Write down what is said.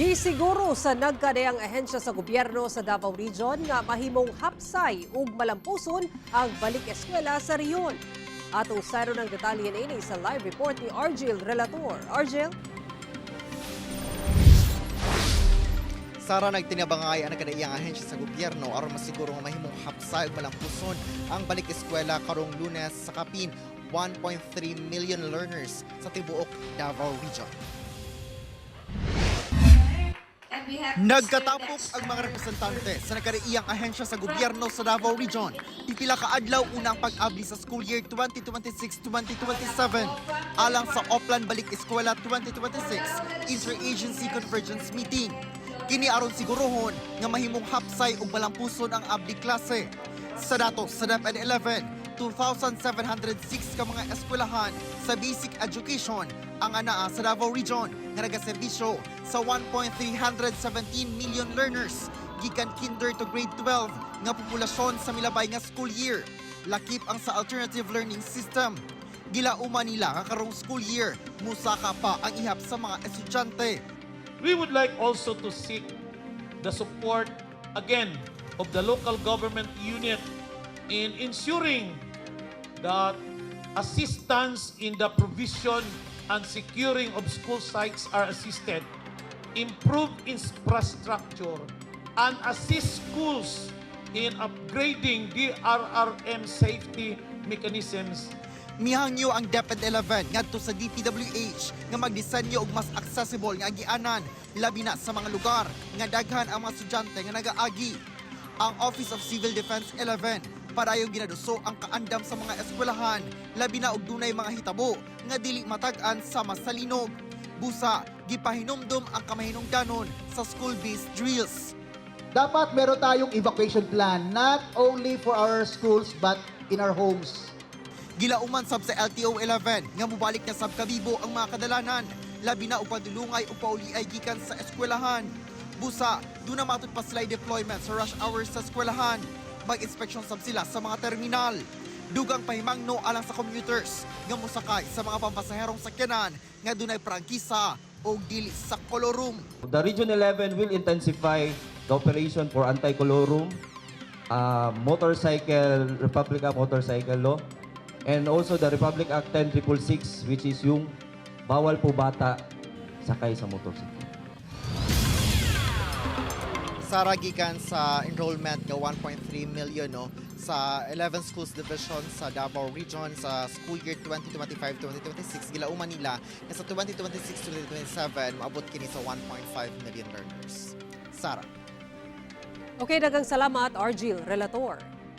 Gisiguro sa nagkadayang ahensya sa gobyerno sa Davao Region nga mahimong hapsay ug malampuson ang balik eskwela sa riyon. Atong sayro ng detalye ini sa live report ni Argel Relator. Argel? Sara, nagtinabangay ang nagkadaiyang ahensya sa gobyerno aron masiguro nga mahimong hapsay ug malampuson ang balik eskwela karong Lunes sa kapin 1.3 million learners sa tibuok Davao Region. Nagkatapok ang mga representante sa nagkadaiyang ahensya sa gobyerno sa Davao Region. Pipila ka adlaw unang pag-abli sa school year 2026-2027 alang sa Oplan Balik Eskwela 2026 Interagency Convergence Meeting. Kini aron sigurohon nga mahimong hapsay ug malampuson ang abli klase. Sa datos sa DepEd 11, 2,706 ka mga eskwelahan sa basic education ang anaa sa Davao Region nga nagaserbisyo sa 1.317 million learners gikan kinder to grade 12 nga populasyon sa milabay nga school year. Lakip ang sa alternative learning system. Gilauman nila nga karong school year musaka pa ang ihap sa mga estudyante. We would like also to seek the support again of the local government unit in ensuring that assistance in the provision and securing of school sites are assisted, improve infrastructure, and assist schools in upgrading DRRM safety mechanisms. Mihangyo ang DepEd 11 ngadto sa DPWH nga magdisenyo og mas accessible nga agianan labi na sa mga lugar nga daghan ang mga estudyante nga nagaagi. Ang Office of Civil Defense 11 padayon ginaduso ang kaandam sa mga eskwelahan labi na og dunay mga hitabo nga dili matag-an sama sa linog. Busa gipahinumdom ang kamahinungdanon sa school-based drills. Dapat meron tayong evacuation plan not only for our schools but in our homes. Gilauman sab sa LTO 11 nga mubalik na sab kabibo ang mga kadalanan labi na upadulungay o pauliay gikan sa eskwelahan. Busa, doon na matod pa sila deployment sa rush hours sa eskwelahan. Mag-inspeksyon sab sila sa mga terminal. Dugang pahimangno alang sa commuters nga mosakay sa mga pampasaherong sakyanan nga dunay prangkisa o dili sa kolorum. The Region 11 will intensify the operation for anti-colorum, Republic Act Motorcycle Law, and also the Republic Act 10666, which is yung bawal po bata sakay sa motorsiklo. Sara, gikan sa enrollment nga 1.3 million sa 11 schools division sa Davao Region sa school year 2025-2026 gilauman nila nga sa 2026-2027 maabot kini sa 1.5 million learners. Sara. Okay, daghang salamat Argel Relator.